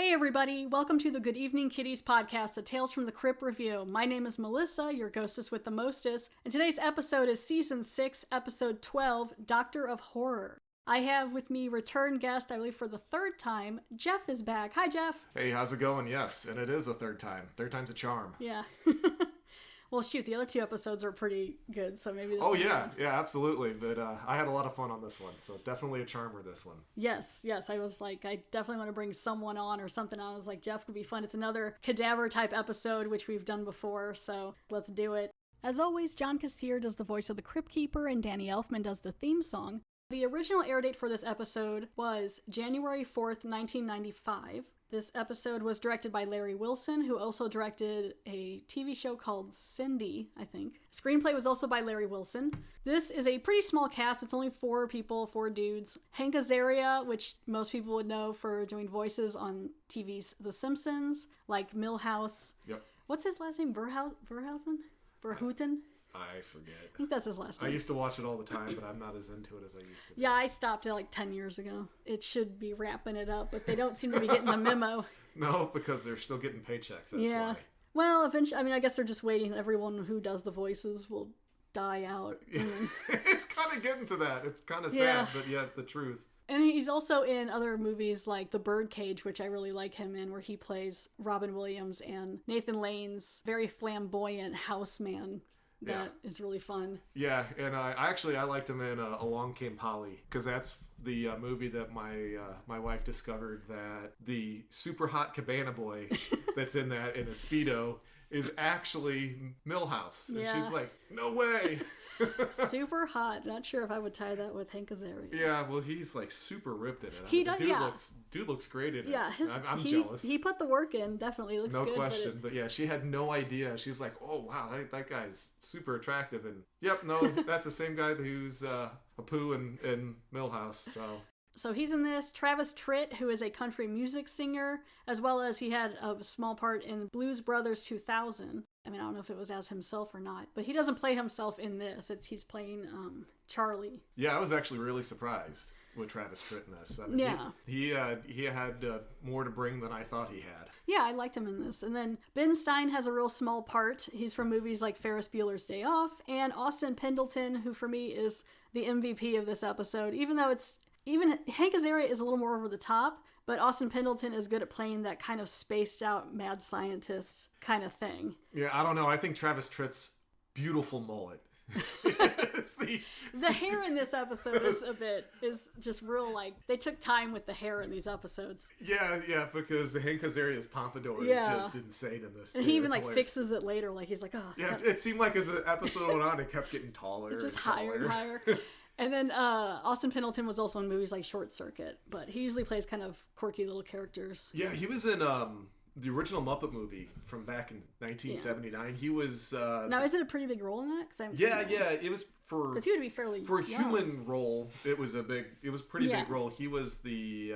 Hey everybody, welcome to the Good Evening Kitties podcast, a Tales from the Crypt review. My name is Melissa, your ghostess with the mostest, and today's episode is Season 6, Episode 12, Doctor of Horror. I have with me return guest, I believe for the third time, Geoff is back. Hi Geoff. Hey, how's it going? Yes, and it is a third time. Third time's a charm. Yeah. Well, shoot, the other two episodes are pretty good, so maybe this Oh, yeah, yeah, absolutely. But I had a lot of fun on this one, so definitely a charmer, this one. Yes, I was like, I definitely want to bring someone on or something. I was like, Geoff could be fun. It's another cadaver-type episode, which we've done before, so let's do it. As always, John Kassir does the voice of the Crypt Keeper, and Danny Elfman does the theme song. The original air date for this episode was January 4th, 1995. This episode was directed by Larry Wilson, who also directed a TV show called Cindy, I think. Screenplay was also by Larry Wilson. This is a pretty small cast. It's only 4 people, 4 dudes. Hank Azaria, which most people would know for doing voices on TV's The Simpsons, like Milhouse. Yep. What's his last name? Verhausen? Verhoeven? I forget. I think that's his last name. I used to watch it all the time, but I'm not as into it as I used to be. Yeah, I stopped it like 10 years ago. It should be wrapping it up, but they don't seem to be getting the memo. No, because they're still getting paychecks, that's why. Well, eventually, I mean, I guess they're just waiting. Everyone who does the voices will die out. It's kind of getting to that. It's kind of sad, but yet the truth. And he's also in other movies like The Birdcage, which I really like him in, where he plays Robin Williams and Nathan Lane's very flamboyant houseman. That is really fun. Yeah, and I liked him in Along Came Polly, because that's the movie that my wife discovered that the super hot cabana boy that's in that in a Speedo is actually Milhouse. And she's like, no way! Super hot. Not sure if I would tie that with Hank Azaria. Yeah, well, he's like super ripped in it. He does, Dude looks great in it. Yeah, I'm jealous. He put the work in. Definitely looks good. No question. But yeah, she had no idea. She's like, oh wow, that guy's super attractive. And yep, no, that's the same guy who's Apu in Milhouse. So he's in this. Travis Tritt, who is a country music singer, as well as he had a small part in Blues Brothers 2000. I mean, I don't know if it was as himself or not, but he doesn't play himself in this. He's playing Charlie. Yeah, I was actually really surprised with Travis Tritt in this. I mean, yeah. He had more to bring than I thought he had. Yeah, I liked him in this. And then Ben Stein has a real small part. He's from movies like Ferris Bueller's Day Off, and Austin Pendleton, who for me is the MVP of this episode, even Hank Azaria is a little more over the top, but Austin Pendleton is good at playing that kind of spaced out mad scientist kind of thing. Yeah, I don't know. I think Travis Tritt's beautiful mullet. The hair in this episode is just real, like, they took time with the hair in these episodes. Yeah, because Hank Azaria's pompadour is just insane in this, too. And he even, like, fixes it later, like, he's like, oh. Yeah, it seemed like as the episode went on, it kept getting taller. It's just higher and higher. And then Austin Pendleton was also in movies like Short Circuit, but he usually plays kind of quirky little characters. Yeah, he was in the original Muppet movie from back in 1979. Yeah. He was... now, is it a pretty big role in that? Yeah, it was for... Because he would be fairly For a young. human role, it was pretty big role. He was the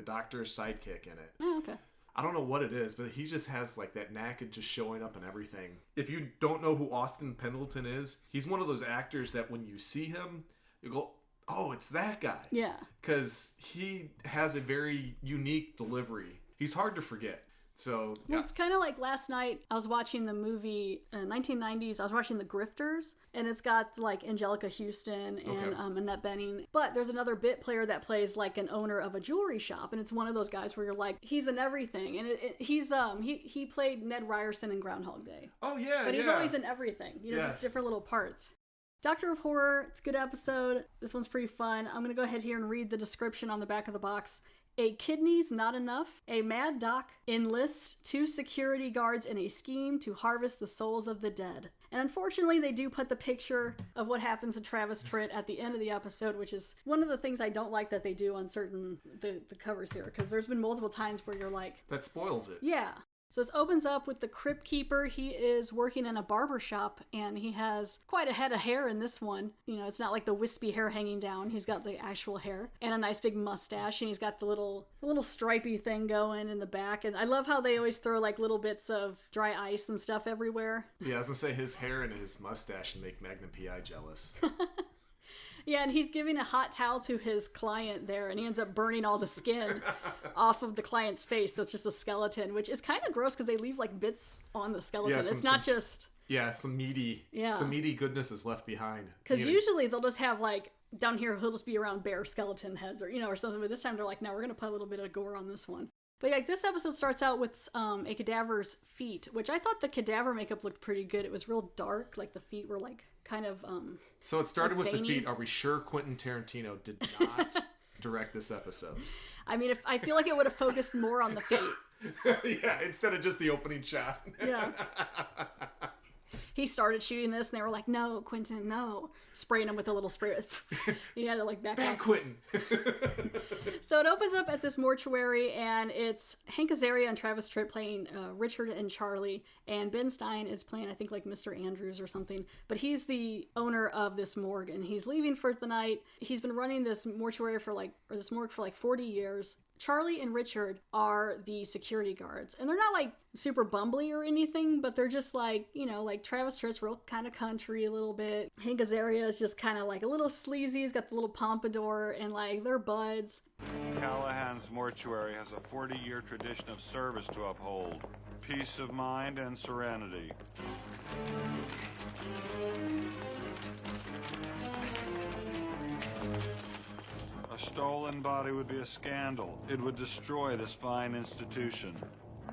doctor's sidekick in it. Oh, okay. I don't know what it is, but he just has like that knack of just showing up in everything. If you don't know who Austin Pendleton is, he's one of those actors that when you see him, you go, oh, it's that guy. Yeah. Because he has a very unique delivery. He's hard to forget. So, yeah. Well, it's kind of like last night I was watching the movie 1990s. I was watching The Grifters, and it's got like Angelica Houston and Annette Bening. But there's another bit player that plays like an owner of a jewelry shop, and it's one of those guys where you're like, he's in everything. And he played Ned Ryerson in Groundhog Day. Oh yeah, but he's always in everything. Just different little parts. Doctor of Horror, it's a good episode. This one's pretty fun. I'm going to go ahead here and read the description on the back of the box. A kidney's not enough. A mad doc enlists 2 security guards in a scheme to harvest the souls of the dead. And unfortunately, they do put the picture of what happens to Travis Tritt at the end of the episode, which is one of the things I don't like that they do on certain the covers here, because there's been multiple times where you're like... That spoils it. Yeah. So this opens up with the Crypt Keeper. He is working in a barber shop, and he has quite a head of hair in this one. You know, it's not like the wispy hair hanging down. He's got the actual hair and a nice big mustache, and he's got the little stripy thing going in the back. And I love how they always throw like little bits of dry ice and stuff everywhere. Yeah, I was gonna say his hair and his mustache make Magnum P.I. jealous. Yeah, and he's giving a hot towel to his client there, and he ends up burning all the skin off of the client's face, so it's just a skeleton, which is kind of gross because they leave like bits on the skeleton. It's not just... Yeah, some meaty goodness is left behind. Because usually they'll just have like, down here he'll just be around bare skeleton heads or, or something, but this time they're like, no, we're going to put a little bit of gore on this one. But like this episode starts out with a cadaver's feet, which I thought the cadaver makeup looked pretty good. It was real dark, like the feet were like kind of So it started like with veiny. the feet. Are we sure Quentin Tarantino did not direct this episode? I mean, I feel like it would have focused more on the feet. Yeah, instead of just the opening shot. Yeah. He started shooting this, and they were like, no, Quentin, no. Spraying him with a little spray. You had to, like, back Bad up. Quentin. So it opens up at this mortuary, and it's Hank Azaria and Travis Tritt playing Richard and Charlie, and Ben Stein is playing, I think, like, Mr. Andrews or something. But he's the owner of this morgue, and he's leaving for the night. He's been running this mortuary this morgue for, like, 40 years. Charlie and Richard are the security guards, and they're not like super bumbly or anything, but they're just like, like Travis Tritt's real kind of country a little bit. Hank Azaria is just kind of like a little sleazy. He's got the little pompadour, and like they're buds. Callahan's mortuary has a 40-year tradition of service to uphold. Peace of mind and serenity. A stolen body would be a scandal. It would destroy this fine institution.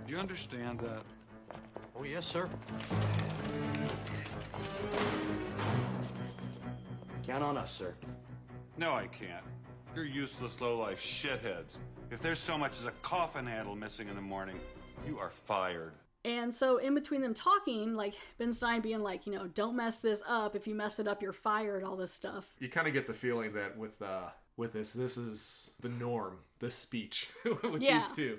Do you understand that? Oh, yes, sir. Count on us, sir. No, I can't. You're useless, low-life shitheads. If there's so much as a coffin handle missing in the morning, you are fired. And so in between them talking, like Ben Stein being like, don't mess this up. If you mess it up, you're fired, all this stuff. You kind of get the feeling that with this is the norm, this speech with these two.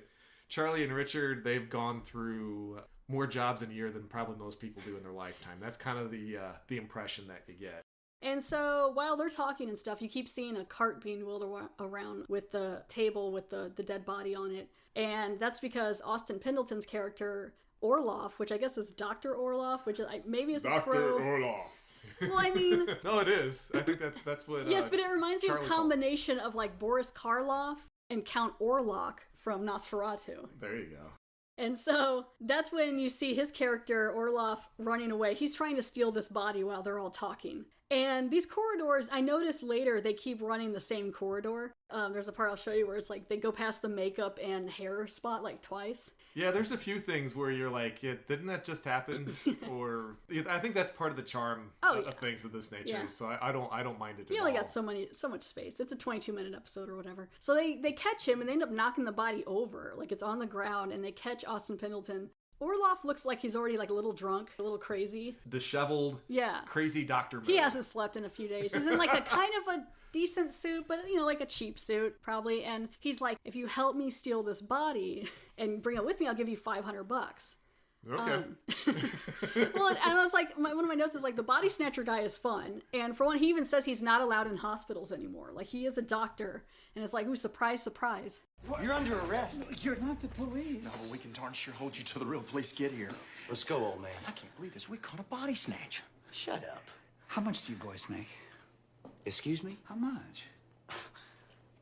Charlie and Richard, they've gone through more jobs in a year than probably most people do in their lifetime. That's kind of the impression that you get. And so while they're talking and stuff, you keep seeing a cart being wheeled around with the table with the dead body on it. And that's because Austin Pendleton's character, Orloff, which I guess is Dr. Orloff, which maybe is the Dr. Orloff. Well, I mean... No, it is. I think that's what... Yes, but it reminds me of a Charlie combination of like Boris Karloff and Count Orlok from Nosferatu. There you go. And so that's when you see his character, Orloff, running away. He's trying to steal this body while they're all talking. And these corridors, I noticed later, they keep running the same corridor. There's a part I'll show you where it's like they go past the makeup and hair spot like twice. Yeah, there's a few things where you're like, didn't that just happen? Or I think that's part of the charm of things of this nature. Yeah. So I don't mind it at all. You only got so much space. It's a 22-minute episode or whatever. So they catch him and they end up knocking the body over. Like it's on the ground and they catch Austin Pendleton. Orloff looks like he's already like a little drunk, a little crazy. Disheveled, crazy doctor mode. He hasn't slept in a few days. He's in like a kind of a decent suit, but like a cheap suit probably. And he's like, if you help me steal this body and bring it with me, I'll give you $500. Okay. Well, and I was like, one of my notes is like, the body snatcher guy is fun. And for one, he even says he's not allowed in hospitals anymore. Like he is a doctor. And it's like, ooh, surprise, surprise. What? You're under arrest. You're not the police. No, but we can darn sure hold you till the real police get here. Let's go, old man. I can't believe this. We caught a body snatch. Shut up. How much do you boys make? Excuse me? How much?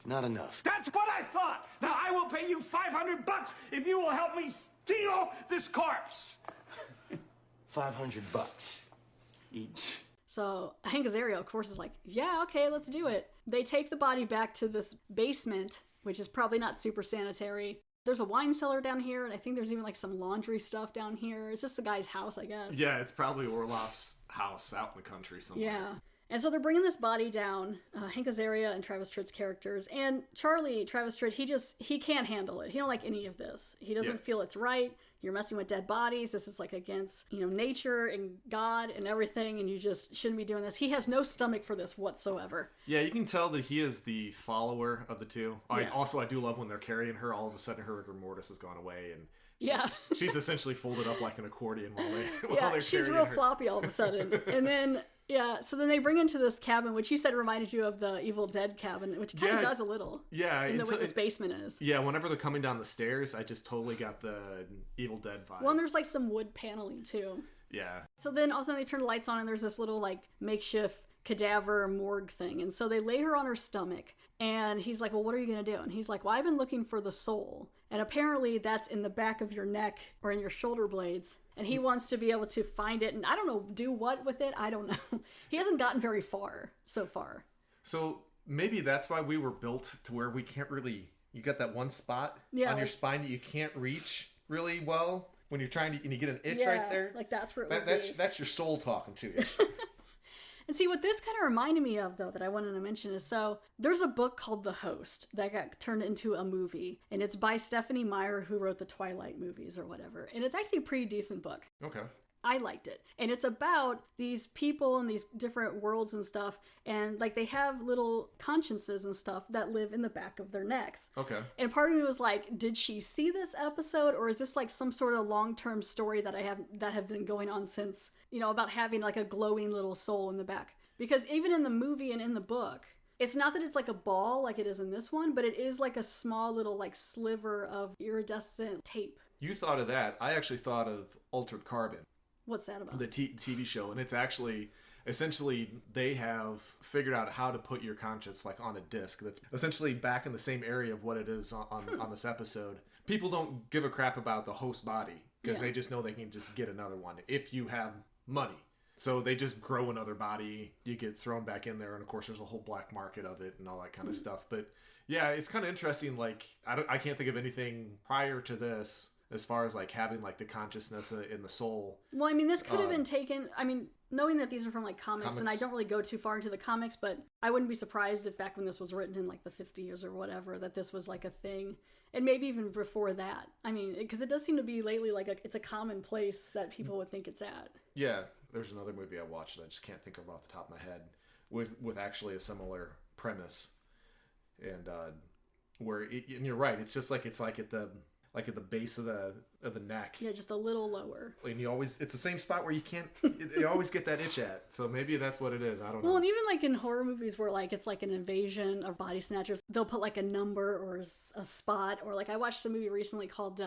Not enough. That's what I thought. Now I will pay you $500 if you will help me steal this corpse. $500 Each. So Hank Azaria, of course, is like, yeah, okay, let's do it. They take the body back to this basement, which is probably not super sanitary. There's a wine cellar down here, and I think there's even like some laundry stuff down here. It's just the guy's house, I guess. Yeah, it's probably Orloff's house out in the country somewhere. Yeah. And so they're bringing this body down, Hank Azaria and Travis Tritt's characters. And Charlie, Travis Tritt, he can't handle it. He don't like any of this. He doesn't feel it's right. You're messing with dead bodies. This is like against, nature and God and everything. And you just shouldn't be doing this. He has no stomach for this whatsoever. Yeah, you can tell that he is the follower of the two. Yes. I do love when they're carrying her. All of a sudden, her rigor mortis has gone away. And she's essentially folded up like an accordion while they're she's carrying real her. floppy all of a sudden. And then... Yeah, so then they bring into this cabin, which you said reminded you of the Evil Dead cabin, which kind of does a little. Yeah. In the way this basement is. Yeah, whenever they're coming down the stairs, I just totally got the Evil Dead vibe. Well, and there's like some wood paneling too. Yeah. So then all of a sudden they turn the lights on and there's this little like makeshift cadaver morgue thing. And so they lay her on her stomach, and he's like, well, what are you going to do? And he's like, well, I've been looking for the soul. And apparently that's in the back of your neck or in your shoulder blades. And he wants to be able to find it. And I don't know, do what with it? I don't know. He hasn't gotten very far so far. So maybe that's why we were built to where we can't really, you got that one spot on your spine that you can't reach really well when you're trying to, and you get an itch right there. Like that's where it would be. That's your soul talking to you. And see, what this kind of reminded me of, though, that I wanted to mention is, so there's a book called The Host that got turned into a movie, and it's by Stephanie Meyers, who wrote the Twilight movies or whatever. And it's actually a pretty decent book. Okay. I liked it. And it's about these people in these different worlds and stuff, and like they have little consciences and stuff that live in the back of their necks. Okay. And part of me was like, did she see this episode, or is this like some sort of long-term story that have been going on since, you know, about having like a glowing little soul in the back? Because even in the movie and in the book, it's not that it's like a ball like it is in this one, but it is like a small little like sliver of iridescent tape. You thought of that. I actually thought of Altered Carbon. What's that about? The TV show. And it's actually, essentially, they have figured out how to put your conscience like on a disc that's essentially back in the same area of what it is on this episode. People don't give a crap about the host body because they just know they can just get another one if you have money. So they just grow another body, you get thrown back in there, and of course there's a whole black market of it and all that kind of stuff. But yeah, it's kind of interesting. Like I can't think of anything prior to this as far as like having like the consciousness in the soul. Well, I mean, this could have been taken, I mean, knowing that these are from like comics, and I don't really go too far into the comics, but I wouldn't be surprised if back when this was written in like the 50s or whatever, that this was like a thing. And maybe even before that. I mean, because it does seem to be lately like it's a common place that people would think it's at. Yeah. There's another movie I watched that I just can't think of off the top of my head with actually a similar premise. And and you're right, it's just like it's like at the base of the neck. Yeah, just a little lower. And it's the same spot where you can't, you always get that itch at. So maybe that's what it is. I don't know. Well, and even like in horror movies where like it's like an invasion of body snatchers, they'll put like a number or a spot, or like I watched a movie recently called,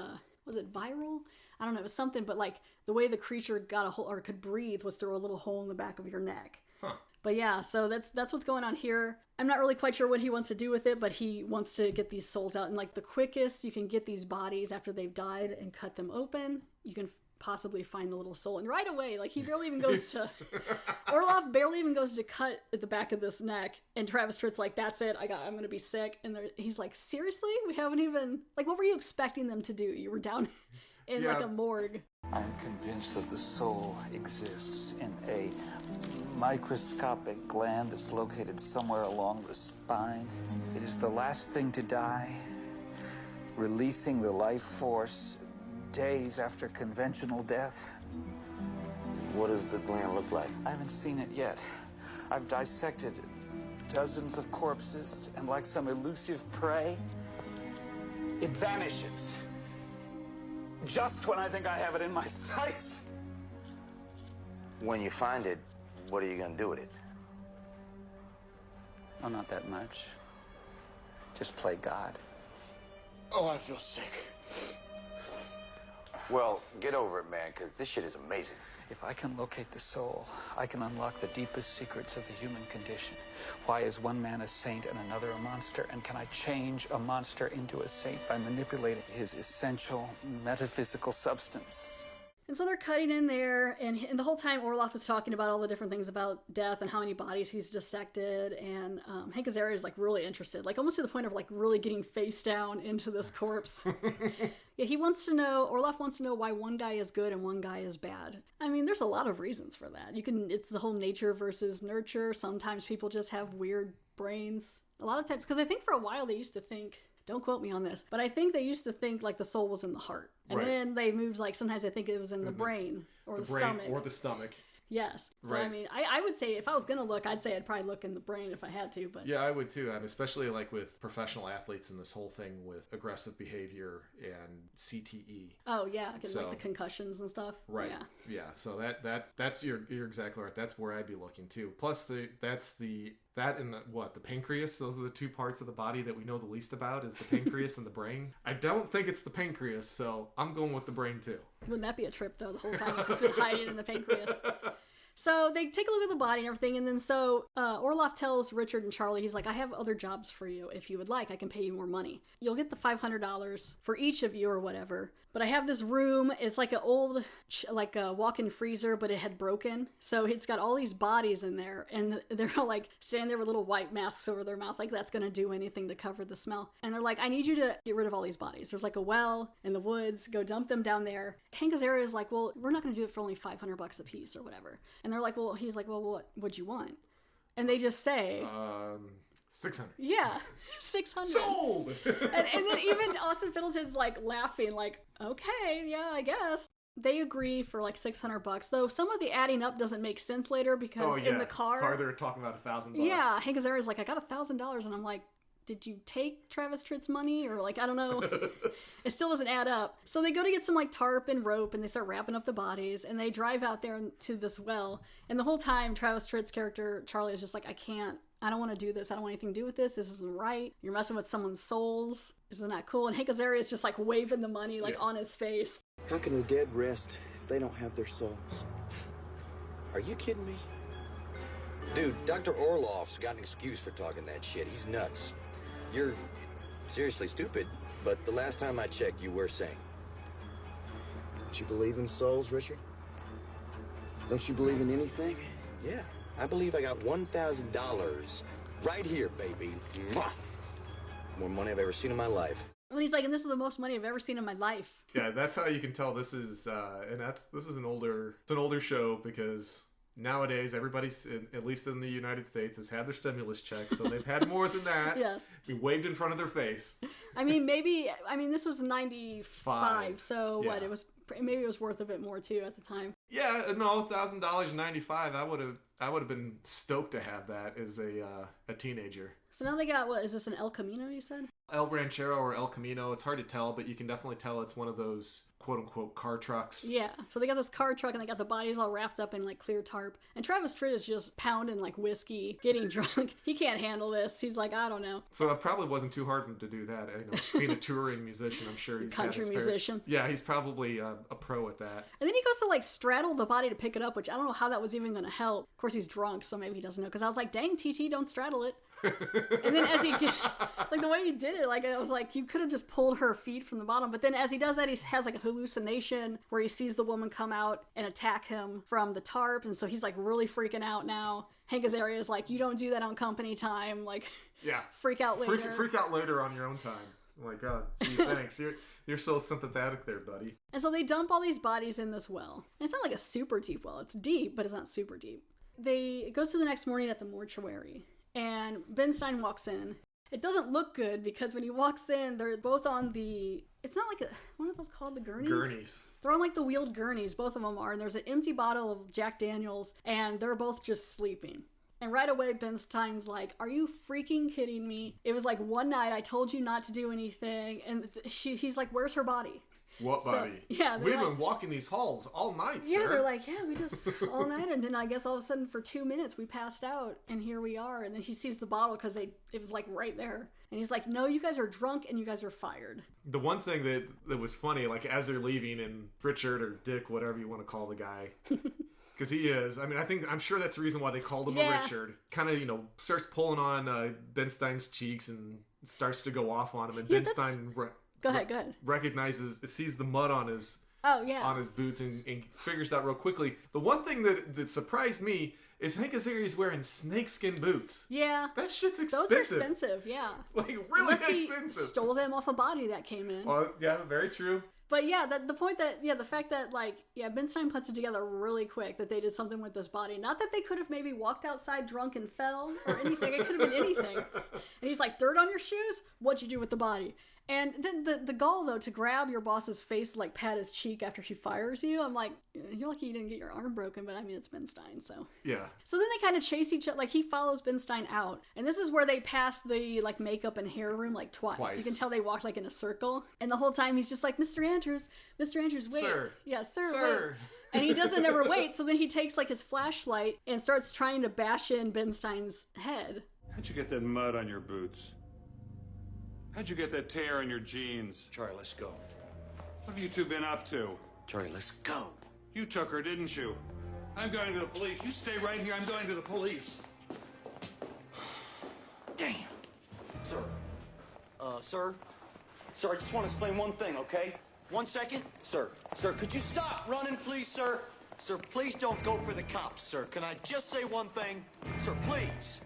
was it Viral? I don't know, it was something, but like the way the creature got a hole or could breathe was through a little hole in the back of your neck. Huh. But yeah, so that's what's going on here. I'm not really quite sure what he wants to do with it, but he wants to get these souls out. And like the quickest you can get these bodies after they've died and cut them open, you can possibly find the little soul. And right away, like he barely even goes to, Orloff barely even goes to cut at the back of this neck. And Travis Tritt's like, that's it, I'm going to be sick. And he's like, seriously? We haven't even, like, what were you expecting them to do? You were down in like a morgue. I'm convinced that the soul exists in a microscopic gland that's located somewhere along the spine. It is the last thing to die, releasing the life force days after conventional death. What does the gland look like? I haven't seen it yet. I've dissected dozens of corpses, and like some elusive prey, it vanishes. Just when I think I have it in my sights. When you find it, what are you going to do with it? Oh, not that much. Just play God. Oh, I feel sick. Well, get over it, man, because this shit is amazing. If I can locate the soul, I can unlock the deepest secrets of the human condition. Why is one man a saint and another a monster? And can I change a monster into a saint by manipulating his essential metaphysical substance? And so they're cutting in there, and the whole time Orloff is talking about all the different things about death and how many bodies he's dissected, and Hank Azaria is like really interested, like almost to the point of like really getting face down into this corpse. Yeah, Orloff wants to know why one guy is good and one guy is bad. I mean, there's a lot of reasons for that. It's the whole nature versus nurture. Sometimes people just have weird brains. A lot of times, because I think for a while they used to think, don't quote me on this, but I think they used to think like the soul was in the heart. And then they moved, like, sometimes I think it was in the brain or the stomach. Or the stomach. Yes. So, I mean, I would say if I was going to look, I'd say I'd probably look in the brain if I had to. But yeah, I would too. Especially like with professional athletes and this whole thing with aggressive behavior and CTE. Oh, yeah. Like the concussions and stuff. Right. Yeah. So that's you're exactly right. That's where I'd be looking too. Plus that and the pancreas. Those are the two parts of the body that we know the least about is the pancreas and the brain. I don't think it's the pancreas, so I'm going with the brain too. Wouldn't that be a trip though? The whole time it's just been hiding in the pancreas. So they take a look at the body and everything, and then so Orloff tells Richard and Charlie, he's like, I have other jobs for you if you would like. I can pay you more money. You'll get the $500 for each of you or whatever. But I have this room. It's like an old, like a walk-in freezer, but it had broken. So it's got all these bodies in there, and they're all like standing there with little white masks over their mouth, like that's going to do anything to cover the smell. And they're like, I need you to get rid of all these bodies. There's like a well in the woods. Go dump them down there. Hank Azaria is like, well, we're not going to do it for only $500 a piece or whatever. And they're like, well, he's like, well, what'd you want? And they just say, 600. Yeah, 600. Sold! and then even Austin Pendleton's like laughing, like, okay, yeah, I guess. They agree for like $600, though some of the adding up doesn't make sense later because in the car they're talking about $1,000. Yeah, Hank Azaria's like, I got $1,000, and I'm like, did you take Travis Tritt's money? Or like, I don't know. It still doesn't add up. So they go to get some like tarp and rope, and they start wrapping up the bodies, and they drive out there to this well. And the whole time, Travis Tritt's character, Charlie, is just like, I don't want to do this. I don't want anything to do with this. This isn't right. You're messing with someone's souls. This is not cool. And Hank Azaria is just like waving the money like on his face. How can the dead rest if they don't have their souls? Are you kidding me? Dude, Dr. Orloff's got an excuse for talking that shit. He's nuts. You're seriously stupid, but the last time I checked, you were sane. Don't you believe in souls, Richard? Don't you believe in anything? Yeah, I believe I got $1,000 right here, baby. Mwah! More money I've ever seen in my life. When he's like, and this is the most money I've ever seen in my life. Yeah, that's how you can tell this is, this is an older show, because nowadays everybody's, at least in the United States, has had their stimulus check, so they've had more than that. Yes. Be waved in front of their face. I mean, this was 95, so yeah. Maybe it was worth a bit more too at the time. Yeah, no, $1,000 95. I would have been stoked to have that as a teenager. So now they got, what is this, an El Camino? You said El Ranchero or El Camino. It's hard to tell, but you can definitely tell it's one of those quote unquote car trucks. Yeah. So they got this car truck, and they got the bodies all wrapped up in like clear tarp. And Travis Tritt is just pounding like whiskey, getting drunk. He can't handle this. He's like, I don't know. So it probably wasn't too hard for him to do that. Being a touring musician, I'm sure he's country musician. Yeah, he's probably a pro at that. And then he goes to like straddle the body to pick it up, which I don't know how that was even going to help. Of course, he's drunk, so maybe he doesn't know. Because I was like, dang, TT, don't straddle it. And then as he like the way he did it, like I was like, you could have just pulled her feet from the bottom. But then as he does that, he has like a hallucination where he sees the woman come out and attack him from the tarp, and so he's like really freaking out now. Hank Azaria is like, you don't do that on company time, like, yeah, freak out later. Freak out later on your own time. Oh my god, gee, thanks. You're so sympathetic there, buddy. And so they dump all these bodies in this well. And it's not like a super deep well. It's deep, but it's not super deep. It goes to the next morning at the mortuary. And Ben Stein walks in. It doesn't look good because when he walks in, they're both on it's not like what are those called? The gurneys? Gurneys. They're on like the wheeled gurneys, both of them are. And there's an empty bottle of Jack Daniels, and they're both just sleeping. And right away, Ben Stein's like, are you freaking kidding me? It was like one night I told you not to do anything. And he's like, where's her body? What body? Yeah, we've been walking these halls all night, yeah, sir. They're like, yeah, we just all night, and then I guess all of a sudden for 2 minutes we passed out, and here we are. And then he sees the bottle because it was like right there, and he's like, no, you guys are drunk and you guys are fired. The one thing that was funny, like as they're leaving, and Richard or Dick, whatever you want to call the guy. Because he is. I mean, I'm sure that's the reason why they called him a Richard. Kind of, starts pulling on Ben Stein's cheeks and starts to go off on him, and Ben Stein Go ahead. Sees the mud on his boots and figures out real quickly. The one thing that surprised me is Hank Azaria's wearing snakeskin boots. Yeah. That shit's expensive. Those are expensive, yeah. Like, really expensive. He stole them off a body that came in. Well, yeah, very true. But yeah, the fact that Ben Stein puts it together really quick that they did something with this body. Not that they could have maybe walked outside drunk and fell or anything. It could have been anything. And he's like, dirt on your shoes? What'd you do with the body? And then the gall, though, to grab your boss's face, like pat his cheek after she fires you. I'm like, you're lucky you didn't get your arm broken, but I mean, it's Ben Stein, so. Yeah. So then they kind of chase each other. Like, he follows Ben Stein out. And this is where they pass the, like, makeup and hair room, like, twice. You can tell they walk, like, in a circle. And the whole time he's just like, Mr. Andrews, wait. Sir. Yeah, sir, wait. And he doesn't ever wait, so then he takes, like, his flashlight and starts trying to bash in Ben Stein's head. How'd you get that mud on your boots? How'd you get that tear in your jeans? Charlie, let's go. What have you two been up to? Charlie, let's go. You took her, didn't you? I'm going to the police. You stay right here. I'm going to the police. Damn. Sir. Sir? Sir, I just want to explain one thing, okay? 1 second. Sir. Sir, could you stop running, please, sir? Sir, please don't go for the cops, sir. Can I just say one thing? Sir, please.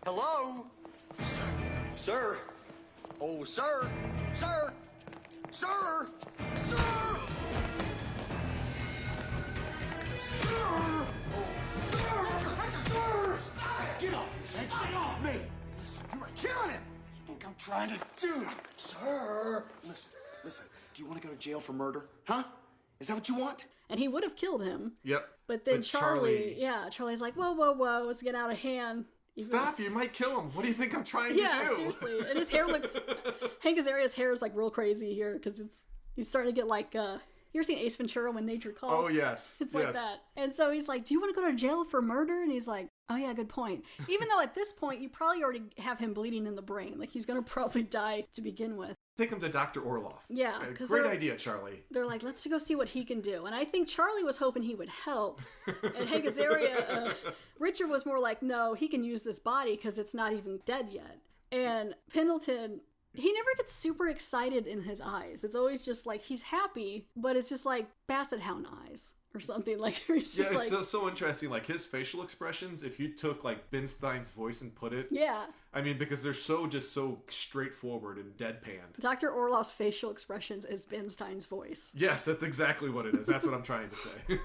Hello? Sir? Oh, sir? Sir? Sir? Sir? Sir! Oh, sir! Stop it! Get off me! Get off me! Listen, you are killing him! I think I'm trying to do it. Sir! Listen. Do you want to go to jail for murder? Huh? Is that what you want? And he would have killed him. Yep. But then Charlie's like, whoa, it's getting out of hand. Stop, you might kill him. What do you think I'm trying to do? Yeah, seriously. And his hair looks... Hank Azaria's hair is like real crazy here because he's starting to get like... you ever seen Ace Ventura When Nature Calls? Oh, yes. It's like that. And so he's like, do you want to go to jail for murder? And he's like, oh yeah, good point. Even though at this point, you probably already have him bleeding in the brain. Like he's going to probably die to begin with. Take him to Dr. Orloff. Yeah. Great idea, Charlie. They're like, let's go see what he can do. And I think Charlie was hoping he would help. And Hank Azaria, Richard was more like, no, he can use this body because it's not even dead yet. And Pendleton, he never gets super excited in his eyes. It's always just like, he's happy, but it's just like basset hound eyes. Or something like he's just it's so interesting. Like his facial expressions, if you took like Ben Stein's voice and put it, I mean, because they're so straightforward and deadpan. Dr. Orloff's facial expressions is Ben Stein's voice. Yes, that's exactly what it is. That's what I'm trying to say.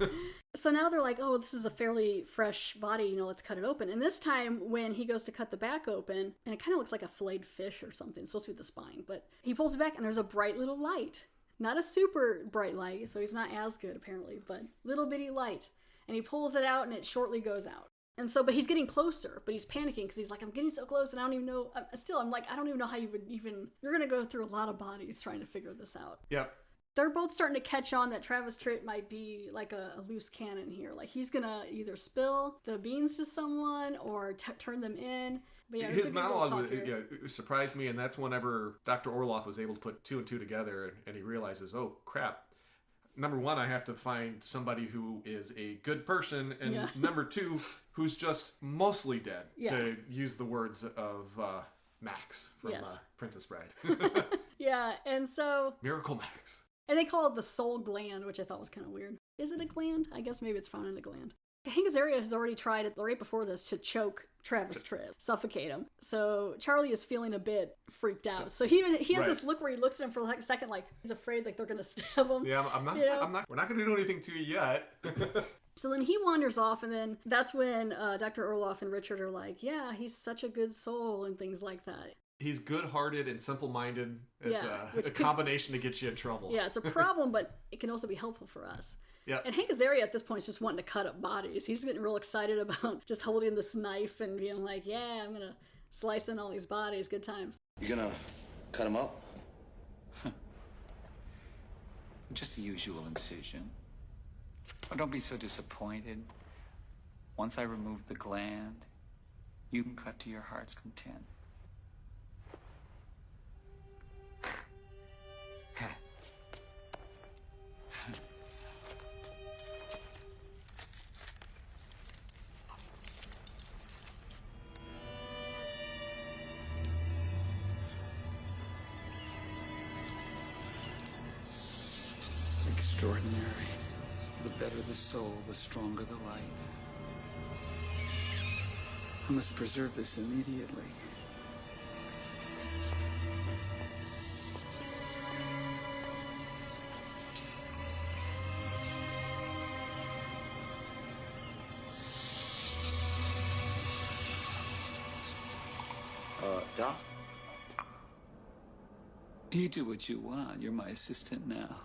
So now they're like, oh, this is a fairly fresh body, let's cut it open. And this time when he goes to cut the back open, and it kind of looks like a filleted fish or something, it's supposed to be the spine, but he pulls it back and there's a bright little light. Not a super bright light, so he's not as good apparently, but little bitty light. And he pulls it out and it shortly goes out. And so, but he's getting closer, but he's panicking because he's like, I'm getting so close and I don't even know, I'm like, I don't even know how you would even, you're going to go through a lot of bodies trying to figure this out. Yep. They're both starting to catch on that Travis Tritt might be like a loose cannon here. Like he's going to either spill the beans to someone or turn them in. But yeah, his monologue surprised me, and that's whenever Dr. Orloff was able to put 2 and 2 together, and he realizes, oh crap, number one, I have to find somebody who is a good person, and number 2, who's just mostly dead, to use the words of Max from Princess Bride. Yeah, and so... Miracle Max. And they call it the soul gland, which I thought was kind of weird. Is it a gland? I guess maybe it's found in a gland. Hank Azaria has already tried it right before this to choke Travis Tritt, suffocate him. So Charlie is feeling a bit freaked out. So he has this look where he looks at him for like a second, like he's afraid like they're gonna stab him. Yeah, we're not gonna do anything to you yet. So then he wanders off, and then that's when Dr. Orloff and Richard are like, yeah, he's such a good soul and things like that. He's good-hearted and simple-minded. It's a combination to get you in trouble. Yeah, it's a problem, but it can also be helpful for us. Yeah. And Hank Azaria at this point is just wanting to cut up bodies. He's getting real excited about just holding this knife and being like, yeah, I'm going to slice in all these bodies. Good times. You gonna cut him up? Just the usual incision. Oh, don't be so disappointed. Once I remove the gland, you can cut to your heart's content. Extraordinary. The better the soul, the stronger the light. I must preserve this immediately. Doc? You do what you want. You're my assistant now.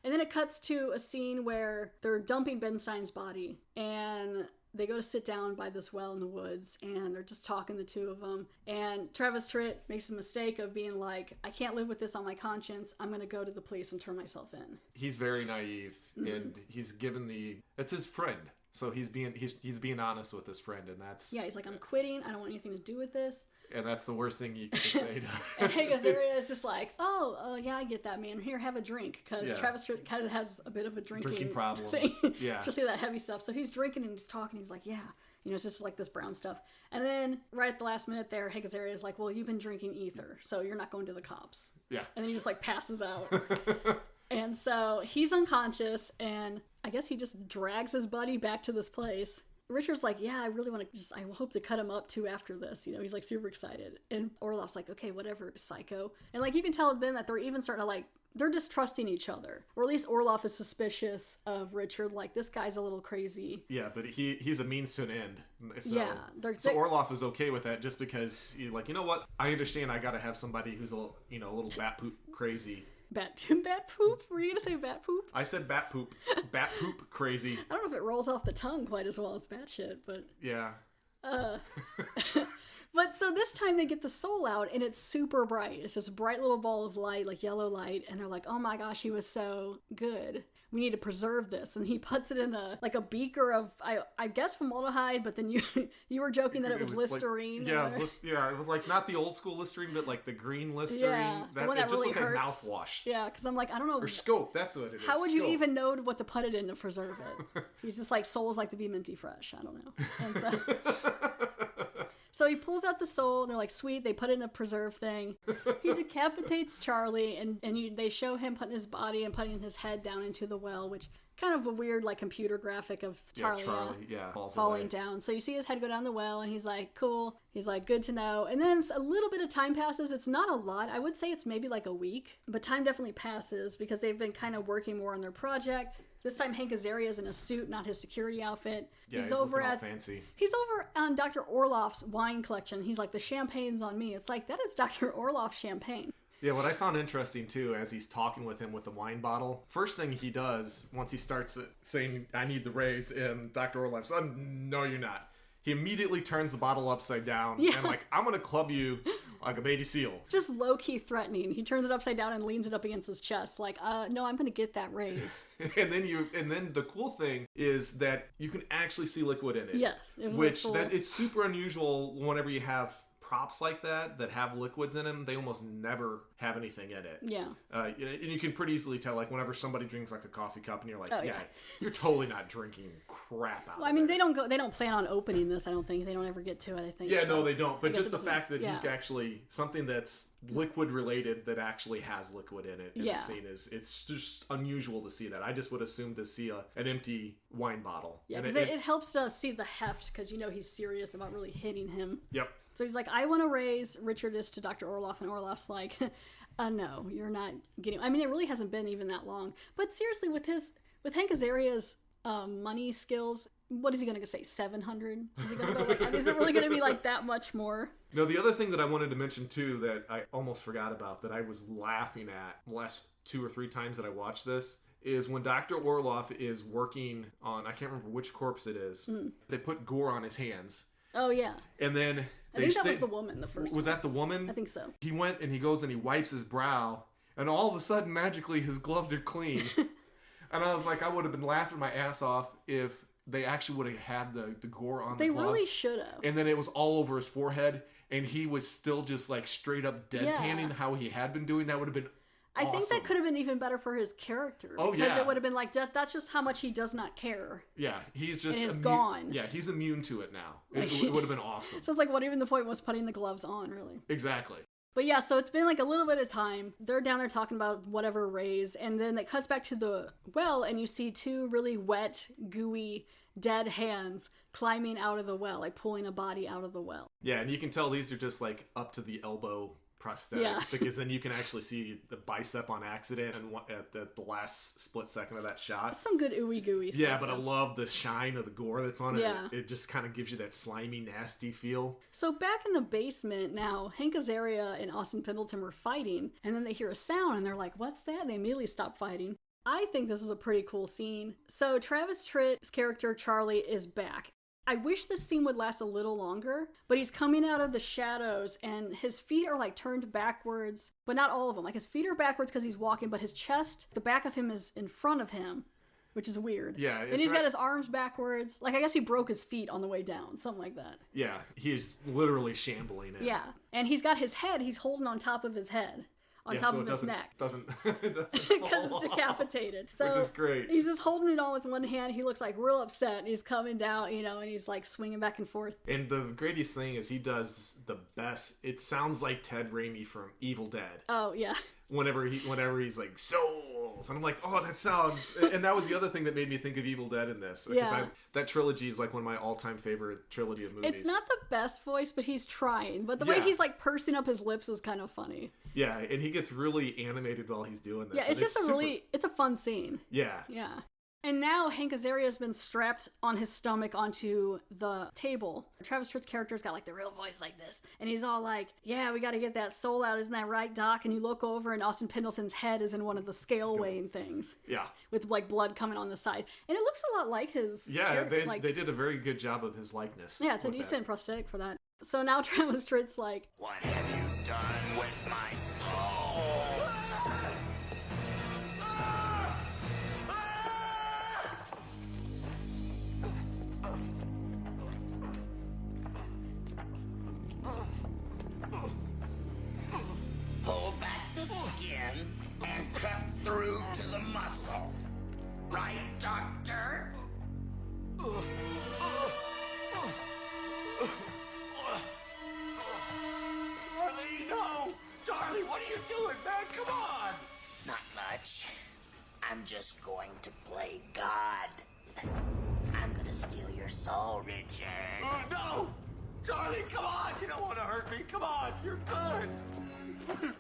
And then it cuts to a scene where they're dumping Ben Stein's body, and they go to sit down by this well in the woods, and they're just talking, the two of them. And Travis Tritt makes a mistake of being like, I can't live with this on my conscience. I'm going to go to the police and turn myself in. He's very naive, and he's given it's his friend. So he's being honest with his friend, and that's... Yeah, he's like, I'm quitting. I don't want anything to do with this. And that's the worst thing you can say to... And Hank Azaria is just like, oh, yeah, I get that, man. Here, have a drink. Because Travis kind of has a bit of a drinking problem thing. Yeah. Especially that heavy stuff. So he's drinking and he's talking. He's like, yeah. It's just like this brown stuff. And then right at the last minute there, Hank Azaria is like, well, you've been drinking ether, so you're not going to the cops. Yeah. And then he just like passes out. And so he's unconscious, and I guess he just drags his buddy back to this place. Richard's like, yeah, I really want to I hope to cut him up too after this. He's like super excited. And Orloff's like, okay, whatever, psycho. And like you can tell then that they're even starting to like, they're distrusting each other. Or at least Orloff is suspicious of Richard. Like, this guy's a little crazy. Yeah, but he's a means to an end. So, yeah. So Orloff is okay with that just because he's like, you know what? I understand I got to have somebody who's a little bat poop crazy. Bat poop? Were you going to say bat poop? I said bat poop. Bat poop crazy. I don't know if it rolls off the tongue quite as well as bat shit, but... Yeah. But so this time they get the soul out, and it's super bright. It's this bright little ball of light, like yellow light, and they're like, oh my gosh, he was so good. We need to preserve this. And he puts it in a beaker of, I guess formaldehyde, but then you were joking that it was Listerine. Like, it was like not the old school Listerine, but like the green Listerine. Yeah, that it just really looked hurts. like mouthwash. Yeah, because I'm like, I don't know. Or Scope, that's what it is. How would Scope. you even know what to put it in to preserve it? He's just like, souls like to be minty fresh. I don't know. And so he pulls out the soul, and they're like, sweet, they put it in a preserve thing. He decapitates Charlie, and they show him putting his body and putting his head down into the well, which kind of a weird like computer graphic of Charlie falling down. So you see his head go down the well, and he's like, cool. He's like, good to know. And then a little bit of time passes. It's not a lot. I would say it's maybe like a week, but time definitely passes because they've been kind of working more on their project. This time Hank Azaria is in a suit, not his security outfit. Yeah, he's over at fancy. He's over on Dr. Orloff's wine collection. He's like, the champagne's on me. It's like, that is Dr. Orloff's champagne. Yeah, what I found interesting too, as he's talking with him with the wine bottle, first thing he does once he starts saying, I need the raise, and Dr. Orloff's, no, you're not. He immediately turns the bottle upside down and like, I'm going to club you like a baby seal. Just low-key threatening. He turns it upside down and leans it up against his chest like, no, I'm going to get that raise. and then the cool thing is that you can actually see liquid in it. Yes. It was it's super unusual whenever you have props like that have liquids in them. They almost never have anything in it. Yeah. And you can pretty easily tell, like, whenever somebody drinks like a coffee cup and you're like, you're totally not drinking crap out of it. I mean, they don't plan on opening this, I don't think. They don't ever get to it, I think. Yeah, so. No, they don't. But just the fact that he's actually something that's liquid related that actually has liquid in it in the scene it's just unusual to see that. I just would assume to see an empty wine bottle. Yeah, because it helps to see the heft, because he's serious about really hitting him. Yep. So he's like, I want to raise. Richard is to Dr. Orloff, and Orloff's like, no, you're not getting... I mean, it really hasn't been even that long. But seriously, with Hank Azaria's money skills, what is he going to say, 700? Is he going to go is it really going to be like that much more? No, the other thing that I wanted to mention too that I almost forgot about, that I was laughing at the last 2 or 3 times that I watched this, is when Dr. Orloff is working on, I can't remember which corpse it is, they put gore on his hands. Oh, yeah. And then... I think that was the woman, the first Was one. that the woman? I think so. He went and he goes and he wipes his brow, and all of a sudden, magically, his gloves are clean. And I was like, I would have been laughing my ass off if they actually would have had the gore on the gloves. They really should have. And then it was all over his forehead, and he was still just like straight up deadpanning how he had been doing. That would have been I think that could have been even better for his character. Oh, because it would have been like, that's just how much he does not care. Yeah, he's just... And it's gone. Yeah, he's immune to it now. It would have been awesome. So it's like, what even the point was putting the gloves on, really. Exactly. But yeah, so it's been like a little bit of time. They're down there talking about whatever raise, and then it cuts back to the well, and you see 2 really wet, gooey, dead hands climbing out of the well, like pulling a body out of the well. Yeah, and you can tell these are just like up to the elbow prosthetics, because then you can actually see the bicep on accident and at the last split second of that shot. Some good ooey gooey stuff. Yeah, but I love the shine of the gore that's on it. Yeah. It just kind of gives you that slimy, nasty feel. So back in the basement now, Hank Azaria and Austin Pendleton were fighting, and then they hear a sound and they're like, what's that? And they immediately stop fighting. I think this is a pretty cool scene. So Travis Tritt's character Charlie is back. I wish this scene would last a little longer, but he's coming out of the shadows and his feet are like turned backwards, but not all of them. Like his feet are backwards because he's walking, but his chest, the back of him is in front of him. which is weird. Yeah. And he's got his arms backwards. Like, I guess he broke his feet on the way down, something like that. Yeah, he's literally shambling it. Yeah, and he's got his head, he's holding on top of his head. On top of his neck. Doesn't because it's decapitated. So which is great. He's just holding it on with one hand. He looks like real upset. And he's coming down, you know, and he's like swinging back and forth. And the greatest thing is he does the best. It sounds like Ted Raimi from Evil Dead. Oh yeah. Whenever he's like souls, and I'm like, oh, that sounds. And that was the other thing that made me think of Evil Dead in this. Yeah. That trilogy is like one of my all-time favorite trilogy of movies. It's not the best voice, but he's trying. But the way he's like pursing up his lips is kind of funny. Yeah, and he gets really animated while he's doing this. Yeah, it's just it's a fun scene. Yeah. Yeah. And now Hank Azaria's been strapped on his stomach onto the table. Travis Tritt's character's got like the real voice like this. And he's all like, yeah, we got to get that soul out. Isn't that right, Doc? And you look over and Austin Pendleton's head is in one of the scale weighing things. Yeah. With like blood coming on the side. And it looks a lot like his. Yeah, they did a very good job of his likeness. Yeah, it's a decent prosthetic for that. So now Travis Tritt's like, what have you done with my soul? Pull back the skin and cut through to the muscle. Right, Doctor? Charlie, no! Charlie, what are you doing, man? Come on! Not much. I'm just going to play God. I'm gonna steal your soul, Richard. No! Charlie, come on! You don't want to hurt me. Come on, you're good.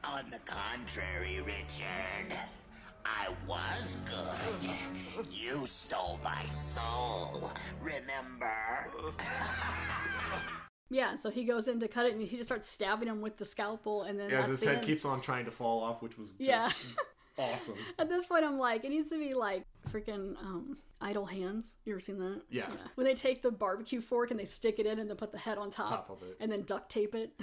On the contrary, Richard. I was good. You stole my soul, remember? yeah, so he goes in to cut it and he just starts stabbing him with the scalpel and then as his head keeps on trying to fall off, which was just awesome. At this point I'm like, it needs to be like freaking Idle Hands. You ever seen that? Yeah. When they take the barbecue fork and they stick it in and then put the head on top of it. And then duct tape it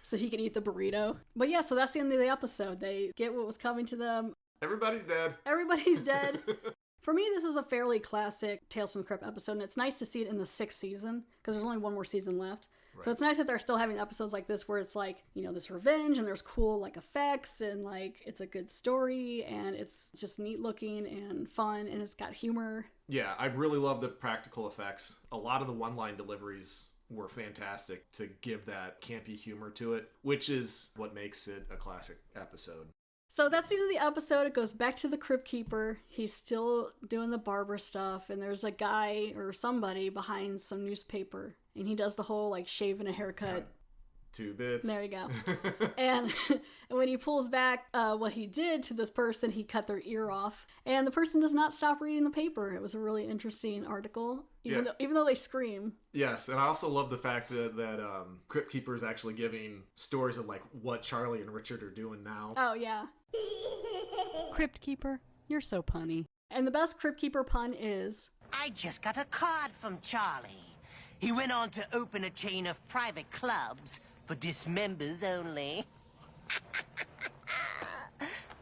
so he can eat the burrito. But yeah, so that's the end of the episode. They get what was coming to them. Everybody's dead. Everybody's dead. For me, this is a fairly classic Tales from the Crypt episode, and it's nice to see it in the 6th season, because there's only one more season left. Right. So it's nice that they're still having episodes like this where it's like, you know, this revenge, and there's cool, like, effects, and, like, it's a good story, and it's just neat looking and fun, and it's got humor. Yeah, I really love the practical effects. A lot of the one-line deliveries were fantastic to give that campy humor to it, which is what makes it a classic episode. So that's the end of the episode. It goes back to the Crypt Keeper. He's still doing the barber stuff, and there's a guy or somebody behind some newspaper, and he does the whole like shaving a haircut. 2 bits. There you go. and when he pulls back what he did to this person, he cut their ear off, and the person does not stop reading the paper. It was a really interesting article, even though they scream. Yes, and I also love the fact that Crypt Keeper is actually giving stories of like what Charlie and Richard are doing now. Oh yeah. Crypt Keeper, you're so punny. And the best Crypt Keeper pun is, I just got a card from Charlie. He went on to open a chain of private clubs for dismembers only.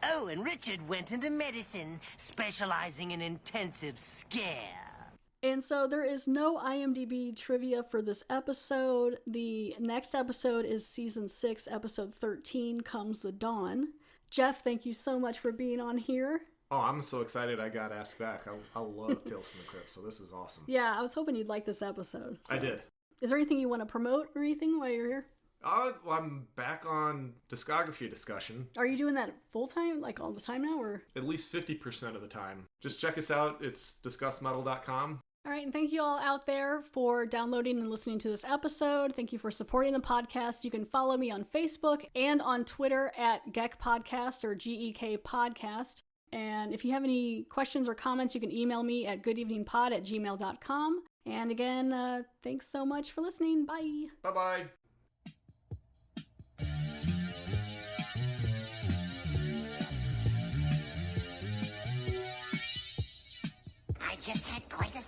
Oh, and Richard went into medicine, specializing in intensive scare. And so there is no IMDb trivia for this episode. The next episode is season 6, episode 13, Comes the Dawn. Geoff, thank you so much for being on here. Oh, I'm so excited I got asked back. I love Tales from the Crypt, so this is awesome. Yeah, I was hoping you'd like this episode. So. I did. Is there anything you want to promote or anything while you're here? Well, I'm back on discography discussion. Are you doing that full time, like all the time now, or? At least 50% of the time. Just check us out. It's discussmetal.com. All right, and thank you all out there for downloading and listening to this episode. Thank you for supporting the podcast. You can follow me on Facebook and on Twitter at Gek Podcast or GEK Podcast. And if you have any questions or comments, you can email me at goodeveningpod@gmail.com. And again, thanks so much for listening. Bye. Bye-bye. I just had quite a